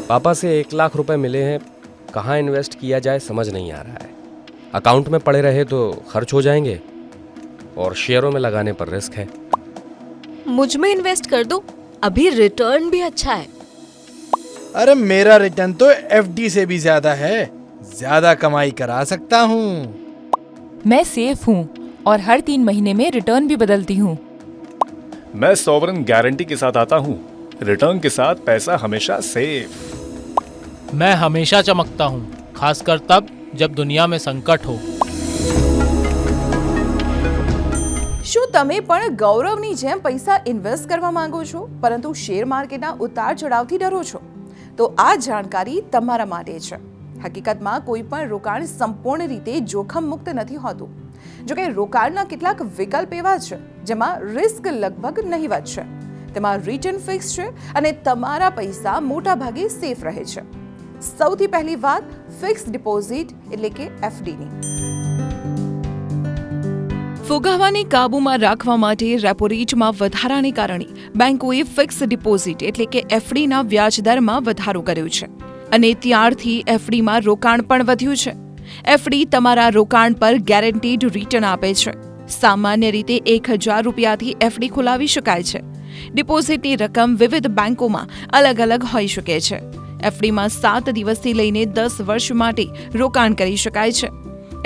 पापा से 1 लाख रुपए मिले हैं, कहाँ इन्वेस्ट किया जाए समझ नहीं आ रहा है। अकाउंट में पड़े रहे तो खर्च हो जाएंगे और शेयरों में लगाने पर रिस्क है। मुझ में इन्वेस्ट कर दो, अभी रिटर्न भी अच्छा है। अरे मेरा रिटर्न तो एफडी से भी ज्यादा है, ज्यादा कमाई करा सकता हूँ। मैं सेफ हूँ और हर 3 महीने में रिटर्न भी बदलती हूँ। मैं सॉवरेन गारंटी के साथ आता हूँ, रिटर्न के साथ पैसा हमेशा सेफ। मैं हमेशा चमकता हूँ, खासकर तब जब दुनिया में संकट हो। શું તમે પણ ગૌરવની જેમ પૈસા ઇન્વેસ્ટ કરવા માંગો છો પરંતુ શેર માર્કેટના ઉતાર ચઢાવથી ડરો છો? તો આ જાણકારી તમારા માટે છે। હકીકતમાં કોઈ પણ રોકાણ સંપૂર્ણ રીતે જોખમ મુક્ત નથી હોતું। જો કે રોકાણના કેટલાક વિકલ્પ એવા છે જેમાં રિસ્ક લગભગ નહીવત છે, તેમાં રિટર્ન ફિક્સ છે અને તમારા પૈસા મોટા ભાગે સેફ રહે છે। સૌથી પહેલી વાત ફિક્સ ડિપોઝિટ એટલે કે એફડીની। ફુગાવાને કાબૂમાં રાખવા માટે રેપો રેટમાં વધારાને કારણે બેંકોએ ફિક્સ ડિપોઝિટ એટલે કે એફડીના વ્યાજદરમાં વધારો કર્યો છે અને ત્યારથી એફડીમાં રોકાણ પણ વધ્યું છે। એફડી તમારા રોકાણ પર ગેરંટીડ રિટર્ન આપે છે। સામાન્ય રીતે 1000 રૂપિયાથી એફડી ખોલાવી શકાય છે। ડિપોઝિટની રકમ વિવિધ બેંકોમાં અલગ અલગ હોઈ શકે છે। એફડીમાં 7 દિવસથી લઈને 10 વર્ષ માટે રોકાણ કરી શકાય છે।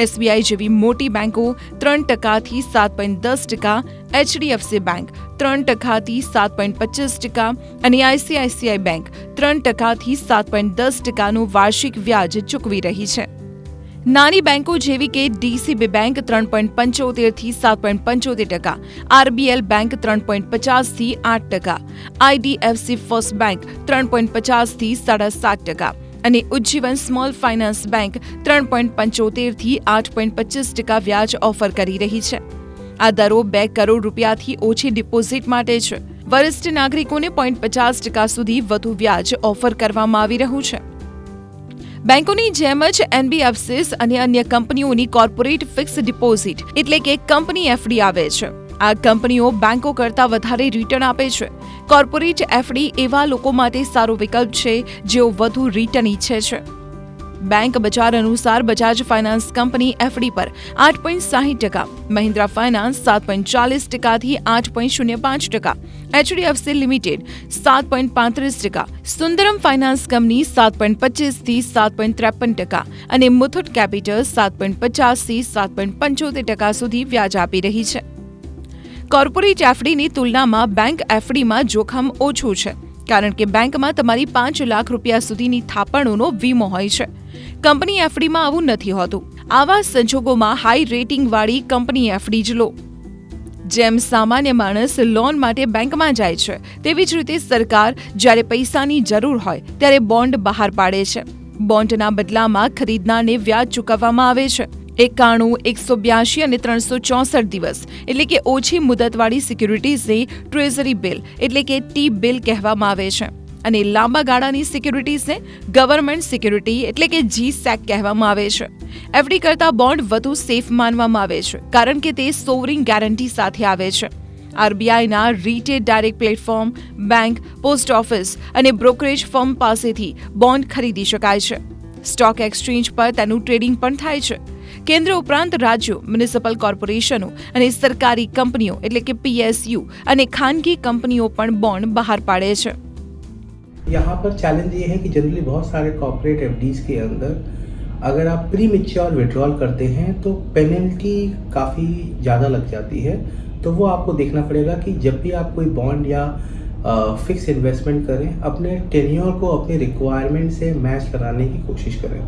એસબીઆઈ જેવી મોટી બેંકો 3% 7.10%, એચડીએફસી બેંક 3% 7.25% અને આઈસીઆઈસીઆઈ બેંક 3% 7.10%નું વાર્ષિક વ્યાજ ચૂકવી રહી છે। નાની બેંકો જેવી કે DCB bank 3.75 7.75%, RBL bank 3.50 8%, IDFC first bank 3.50 7.5% અને ઉજ્જીવન સ્મોલ ફાઇનાન્સ બેંક 3.75 8.25% વ્યાજ ઓફર કરી રહી છે। આ દરો 2 કરોડ રૂપિયાથી ઓછી ડિપોઝિટ માટે છે। વરિષ્ઠ નાગરિકોને 0.50% સુધી વધુ વ્યાજ ઓફર કરવામાં આવી રહ્યું છે। બેંકોની જેમ જ એનબીએફસીસ અને અન્ય કંપનીઓની કોર્પોરેટ ફિક્સ ડિપોઝિટ એટલે કે કંપની એફડી આવે છે। આ કંપનીઓ બેંકો કરતાં વધારે રિટર્ન આપે છે। કોર્પોરેટ એફડી એવા લોકો માટે સારો વિકલ્પ છે જેઓ વધુ રિટર્ન ઈચ્છે છે। બેંક બજાર અનુસાર બજાજ ફાઇનાન્સ કંપની એફડી પર 8.60%, મહિન્દ્રા ફાઇનાન્સ 7.40%થી 8.05%, HDFC limited 7.35%, Sundaram finance company 7.25થી 7.53% અને મુથુટ કેપિટલ 7.50થી 7.75% સુધી વ્યાજ આપી રહી છે। કોર્પોરેટ એફડીની તુલનામાં બેંક એફડીમાં જોખમ ઓછું છે કારણ કે બેંકમાં તમારી 5 લાખ રૂપિયા સુધીની થાપણોનો વીમો હોય છે। કંપની એફડીમાં આવું નથી હોતું। આવા સંજોગોમાં હાઈ રેટિંગવાળી કંપની એફડી જ લો। જેમ સામાન્ય માણસ લોન માટે બેંકમાં જાય છે તેવી જ રીતે સરકાર જ્યારે પૈસાની જરૂર હોય ત્યારે બોન્ડ બહાર પાડે છે। બોન્ડના બદલામાં ખરીદનારને વ્યાજ ચૂકવવામાં આવે છે। 91, 182 અને 364 દિવસ એટલે કે ઓછી મુદતવાળી સિક્યુરિટીઝને ટ્રેઝરી બિલ એટલે કે ટી બિલ કહેવામાં આવે છે અને લાંબા ગાળાની સિક્યુરિટીઝને ગવર્મેન્ટ સિક્યુરિટી એટલે કે જીસેક કહેવામાં આવે છે। એફડી કરતાં બોન્ડ વધુ સેફ માનવામાં આવે છે કારણ કે તે સોવરિંગ ગેરંટી સાથે આવે છે। આરબીઆઈના retail direct platform, bank, post office અને બ્રોકરેજ ફર્મ પાસેથી બોન્ડ ખરીદી શકાય છે। સ્ટોક એક્સચેન્જ પર તેનું ટ્રેડિંગ પણ થાય છે। કેન્દ્ર ઉપરાંત રાજ્યો, મ્યુનિસિપલ કોર્પોરેશનો અને સરકારી કંપનીઓ એટલે કે પીએસયુ અને ખાનગી કંપનીઓ પણ બોન્ડ બહાર પાડે છે। यहाँ पर चैलेंज ये है कि जनरली बहुत सारे कॉर्पोरेट एफडीज के अंदर अगर आप प्री मैच्योर विड्रॉल करते हैं तो पेनल्टी काफ़ी ज़्यादा लग जाती है। तो वो आपको देखना पड़ेगा कि जब भी आप कोई बॉन्ड या फिक्स इन्वेस्टमेंट करें, अपने टेन्योर को अपने रिक्वायरमेंट से मैच कराने की कोशिश करें।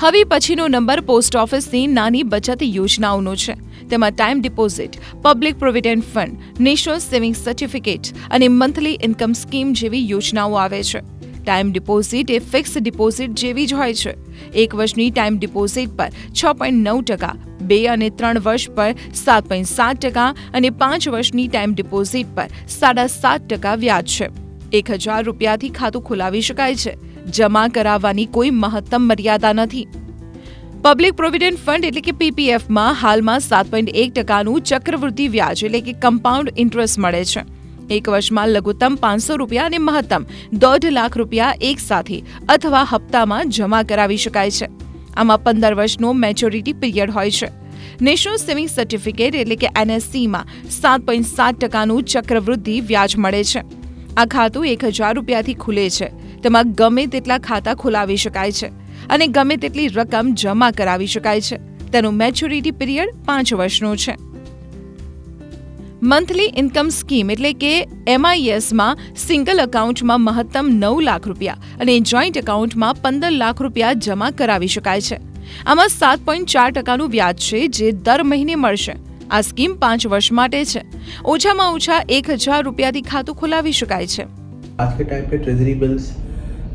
હવે પછીનો નંબર પોસ્ટ ઓફિસની નાની બચત યોજનાઓનો છે। તેમાં time deposit, public provident fund, national saving certificate અને મંથલી ઇન્કમ સ્કીમ જેવી યોજનાઓ આવે છે। ટાઈમ ડિપોઝિટ એ ફિક્સ ડિપોઝિટ જેવી જ હોય છે। 1 વર્ષની ટાઈમ ડિપોઝિટ પર 6.9%, 2 અને 3 વર્ષ પર 7.7% અને 5 વર્ષની ટાઈમ ડિપોઝિટ પર 7.5% વ્યાજ છે। 1000 રૂપિયાથી ખાતું ખોલાવી શકાય છે। જમા કરાવવાની કોઈ મહત્તમ મર્યાદા નથી। પબ્લિક પ્રોવિડન્ટ ફંડ એટલે કે પીપીએફમાં હાલમાં 7.1%નું ચક્રવૃદ્ધિ વ્યાજ એટલે કે કમ્પાઉન્ડ ઇન્ટરેસ્ટ મળે છે। એક વર્ષમાં લઘુત્તમ 500 રૂપિયા અને મહત્તમ 1.5 લાખ રૂપિયા એક સાથે અથવા હપ્તામાં જમા કરાવી શકાય છે. આમાં 15 વર્ષનો મેચ્યોરિટી પીરિયડ હોય છે. નેશનલ સેવિંગ સર્ટિફિકેટ એટલે કે NSC-માં 7.7% ચક્રવૃદ્ધિ વ્યાજ મળે છે. આ ખાતું 1000 રૂપિયાથી ખુલે છે. તેમાં ગમે તેટલા ખાતા ખોલાવી શકાય છે અને ગમે તેટલી રકમ જમા કરાવી શકાય છે. તેનું મેચ્યોરિટી પીરિયડ 5 વર્ષનો છે. મંથલી ઇન્કમ સ્કીમ એટલે કે MIS-માં સિંગલ એકાઉન્ટમાં મહત્તમ 9 લાખ રૂપિયા અને જોઈન્ટ એકાઉન્ટમાં 15 લાખ રૂપિયા જમા કરાવી શકાય છે. આમાં 7.4%નું વ્યાજ છે જે દર મહિને મળશે. આ સ્કીમ 5 વર્ષ માટે છે. ઓછામાં ઓછા 1000 રૂપિયાથી ખાતું ખોલાવી શકાય છે. आज के टाइम पे ट्रेजरी बिल्स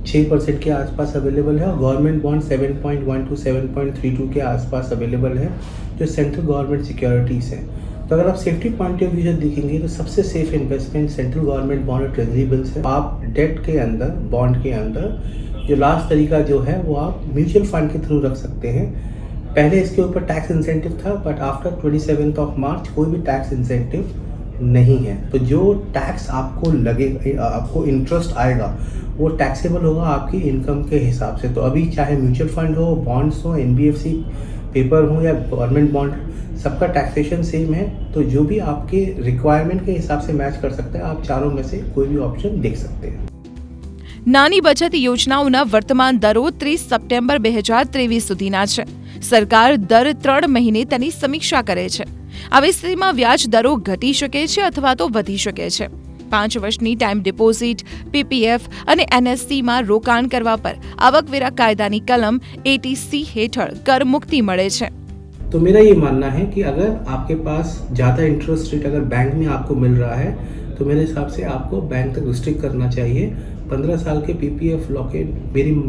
6% के आसपास अवेलेबल है और गवर्नमेंट बॉन्ड 7.1 to 7.32 के आसपास अवेलेबल है जो सेंट्रल गवर्नमेंट सिक्योरिटीज़ हैं. तो अगर आप सेफ्टी पॉइंट ऑफ व्यू से देखेंगे तो सबसे safe investment central government bond और ट्रेजरी बिल्स है. आप डेट के अंदर बॉन्ड के अंदर जो लास्ट तरीका जो है वो आप म्यूचुअल फंड के थ्रू रख सकते हैं. पहले इसके ऊपर टैक्स इंसेंटिव था बट आफ्टर 27 मार्च कोई भी टैक्स इंसेंटिव नहीं है. तो जो टैक्स आपको लगेगा, आपको इंटरेस्ट आएगा वो टैक्सेबल होगा आपकी इनकम के हिसाब से. तो अभी चाहे म्यूचुअल फंड हो, बॉन्ड्स हो, NBFC पेपर हो या गवर्नमेंट बॉन्ड, सबका टैक्सेशन सेम है. तो जो भी आपके रिक्वायरमेंट के हिसाब से मैच कर सकता है, आप चारों में से कोई भी ऑप्शन देख सकते हैं. નાની બચત યોજનાઓના વર્તમાન દરો 30 સપ્ટેમ્બર 2023 સુધીના છે. સરકાર દર 3 મહિને તેની સમીક્ષા કરે છે. આવી સ્થિતિમાં વ્યાજ દરો ઘટી શકે છે અથવા તો વધી શકે છે. 5 વર્ષની ટાઈમ ડિપોઝિટ, PPF અને NSC-માં રોકાણ કરવા પર આવકવેરા કાયદાની કલમ 80C હેઠળ કર મુક્તિ મળે છે. तो मेरा ये मानना है कि अगर आपके पास ज़्यादा इंटरेस्ट रेट अगर बैंक में आपको मिल रहा है तो मेरे हिसाब से आपको बैंक तक रिस्ट्रिक्ट करना चाहिए. 15 साल के PPF लॉकेट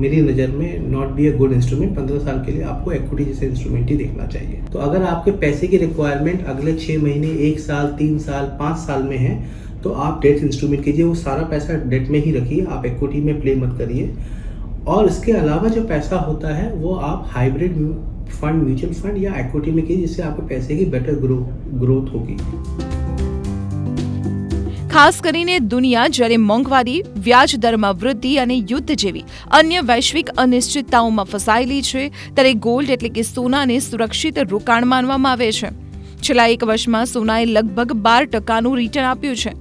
मेरी नज़र में not be a good instrument. 15 साल के लिए आपको इक्विटी जैसे इंस्ट्रूमेंट ही देखना चाहिए. तो अगर आपके पैसे की रिक्वायरमेंट अगले 6 महीने, 1 साल, 3 साल, 5 साल में है तो आप डेट इंस्ट्रूमेंट कीजिए. वो सारा पैसा डेट में ही रखिए, आप इक्विटी में प्ले मत करिए. और इसके अलावा जो पैसा होता है वो आप हाइब्रिड फंड, म्यूचुअल फंड या इक्विटी में कीजिए जिससे आपके पैसे की बेटर ग्रोथ होगी. ખાસ કરીને દુનિયા જ્યારે મોંઘવારી, વ્યાજ દરમાં વૃદ્ધિ અને યુદ્ધ જેવી અન્ય વૈશ્વિક અનિશ્ચિતતાઓમાં ફસાયેલી છે ત્યારે ગોલ્ડ એટલે કે સોનાને સુરક્ષિત રોકાણ માનવામાં આવે છે. છેલ્લા 1 વર્ષમાં સોનાએ લગભગ 12%નું રિટર્ન આપ્યું છે.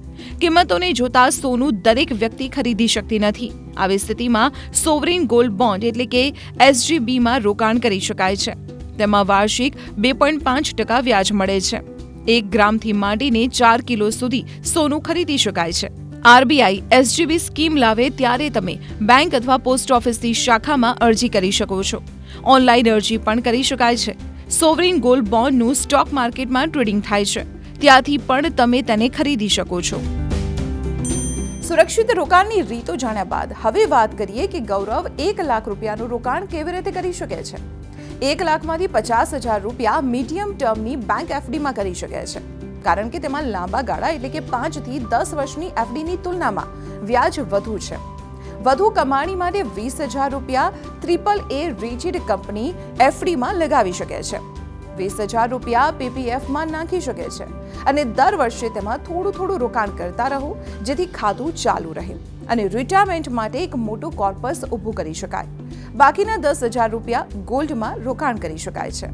કિંમતોને જોતા સોનું દરેક વ્યક્તિ ખરીદી શકતી નથી. આવી સ્થિતિમાં સોવરિન ગોલ્ડ બોન્ડ એટલે કે SGBમાં રોકાણ કરી શકાય છે. તેમાં વાર્ષિક 2.5% વ્યાજ મળે છે. 1 ગ્રામથી માંડીને 4 કિલો સુધી સોનું ખરીદી શકાય છે. RBI SGB સ્કીમ લાવે ત્યારે તમે બેંક અથવા પોસ્ટ ઓફિસની શાખામાં અરજી કરી શકો છો. ઓનલાઈન અરજી પણ કરી શકાય છે. સોવરિન ગોલ્ડ બોન્ડનું સ્ટોક માર્કેટમાં ટ્રેડિંગ થાય છે. ત્યાંથી પણ તમે તેને ખરીદી શકો છો. સુરક્ષિત રોકાણની રીતો જાણ્યા બાદ હવે વાત કરીએ કે ગૌરવ 1 લાખ રૂપિયાનું રોકાણ કેવી રીતે કરી શકે છે. 1 લાખમાંથી 50,000 રૂપિયા મીડિયમ ટર્મની બેંક FDમાં કરી શકે છે. કારણ કે તેમાં લાંબા ગાળા એટલે કે 5 થી 10 વર્ષની FDની તુલનામાં વ્યાજ વધુ છે. વધુ કમાણી માટે 20,000 રૂપિયા AAA રેટેડ કંપની FDમાં લગાવી શકે છે. 20,000 રૂપિયા PPFમાં નાખી શકે છે અને દર વર્ષે તેમાં થોડું રોકાણ કરતા રહો જેથી ખાતું ચાલુ રહે અને રિટાયરમેન્ટ માટે એક મોટું કોર્પસ ઊભું કરી શકાય. બાકીના 10,000 રૂપિયા ગોલ્ડમાં રોકાણ કરી શકાય છે.